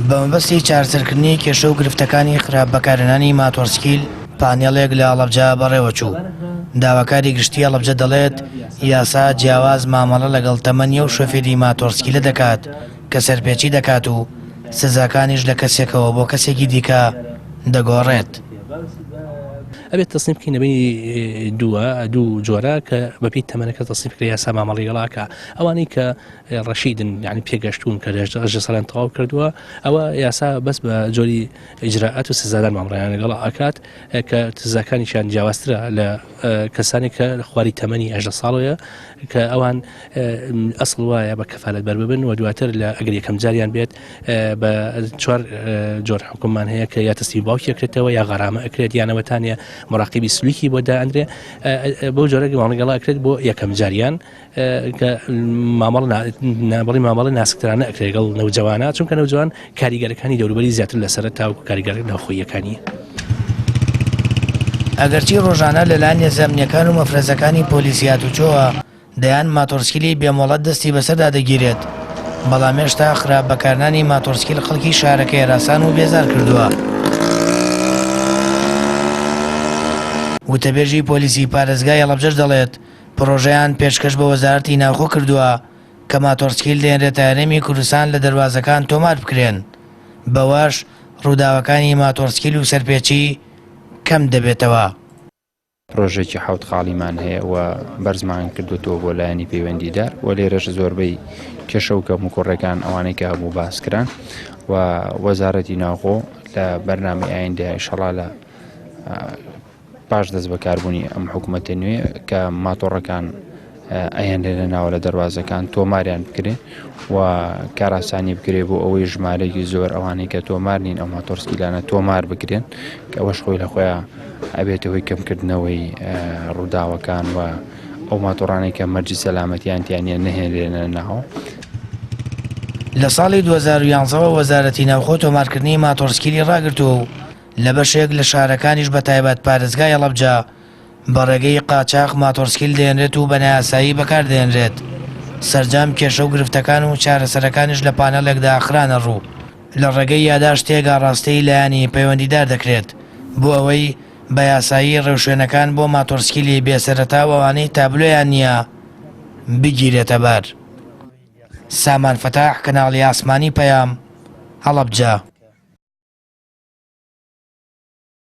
بەمەبەستی چارەسەرکردنی کێشە و گرفتەکانی خراپ بەکارهێنانی ماتۆرسکیل پانێڵێک لە ئەڵەبجە بەڕێوەچوو. داواکاری گشتی ئەڵەبجە دەڵێت یاسا جیاواز مامەڵە لەگەڵ تەمەنی و شۆفێری ماتۆرسکیلە دەکات کە سەرپێچی دەکات و سزاکانیش لە کەسێکەوە بۆ کەسێکی دیکە دەگۆڕێت. ئەبێت تەسنیم بکەین نەبەی دوو جۆرە کە بەپی تەمەنەکە تەسنیم بکرێ یاسا مامەڵی گەڵاکە ئەوانەی کە ڕەشیدن یعنی پێگەشتون کە ڕژە سەڵیان تەواو کردووە ئەوە یاسا بەس بە جۆری ئیجراءات و سزادان مامەڵیان لەگەڵ ئاکات کە سزاکانیشیان جیاوازترە لە کەسانی کە خواری تەمەنی 18 ساڵەیە کە ئەوان ئەسڵ وایە بە کەفالەت بەر ببن و دواتر لە ئەگەر یەکەم جاریان بێت بە 4 جۆر حکوممان هەیە کە یا تەستی باوکی ئەکرێتەوە یا غەرامە ئەکرێت یانەوەتانە مراقبی سلوکی بۆ دائەندرێ بۆ جۆرەی مامەڵەگەڵا ئەکرێت بۆ یەکەم جاریان کە مامەڵی ناسکترانە ئەکرێت لەگەڵ نەوجەوانە چونکە نەوجوان کاریگەرەکانی دەوروبەری زیاتر لەسەرە تاوەکو کاریگەر ناوخۆییەکانی. ئەگەرچی ڕۆژانە لەلایەن نێزەمنیەکان و مەفرەزەکانی پۆلیسی هاتوچۆوە دەیان ماتۆرسکیلی بێمۆڵەت دەستی بەسەردا دەگیرێت، بەڵام هێشتا خراپ بەکارهێنانی ماتۆرسکیل خەڵکی شارەکە هێراسان و بێزار کردووە. وتەبێژی پۆلیسی پارێزگای ئەڵەبجەش دەڵێت پرۆژەیان پێشکەش بە وەزارەتی ناوخۆ کردووە کە ماتۆرسکیل دێنرێتە هەرێمی کوردستان لە دەربازەکان تۆمار بکرێن، بەوەش ڕووداوەکانی ماتۆرسکیل و سەرپێچی کەم دەبێتەوە. پرۆژێکی حوت خاڵیمان هەیە و بەرزمان کردوتەوە بۆ لایەنی پەیوەندیدار و لێرەش زۆربەی کێشە و کەم و کوڕەکان ئەوانەی کە هەبوو باسکران و وەزارەتی ناوخۆ لە بەرنامەی ئایندە ئینشەڵا لە پاش دەست بەکاربوونی ئەم حکوومەتە نوێ کە ماتۆڕەکان ئەیانێنە ناوە لە دەربازەکان تۆماریان بکرێن و کاراسانی بکرێ بۆ ئەوەی ژمارەی زۆر ئەوانەی کە تۆمار نین ئەو ماتۆرسکیلانە تۆمار بکرێن کە ئەوەش خۆی لە خۆیان ئەبێتەوەی کەمکردنەوەی ڕووداوەکان و ئەو ماتۆڕانەی کە مەرجی سەلامەتیان تیانە نەهێنرێنە ناوە. لە ساڵی 2011 وەزارەتی ناوخۆ تۆمارکردنی ماتۆرسکیلی ڕاگرتووە و لە بەشێک لە شارەکانیش بە تایبەت پارێزگای ئەڵەبجە بە ڕێگەی قاچاق ماتۆرسکیل دێنرێت و بە نایاسایی بەکاردێنرێت. سەرجەم کێشە و گرفتەکان و چارەسەرەکانیش لە پانەڵێکدا ئەخرانە ڕوو لە ڕێگەی یاداشت تێگا ڕاستەی لایەنی پەیوەندیدار دەکرێت بۆ ئەوەی بە یاسایی ڕێوشوێنەکان بۆ ماتۆرسکیلی بێسەرەتا و ئەوانەی تابلۆیان نییە بگیرێتە بەر. سامان فەتاح، کەناڵی ئاسمانی پەیام، ئەڵەبجە.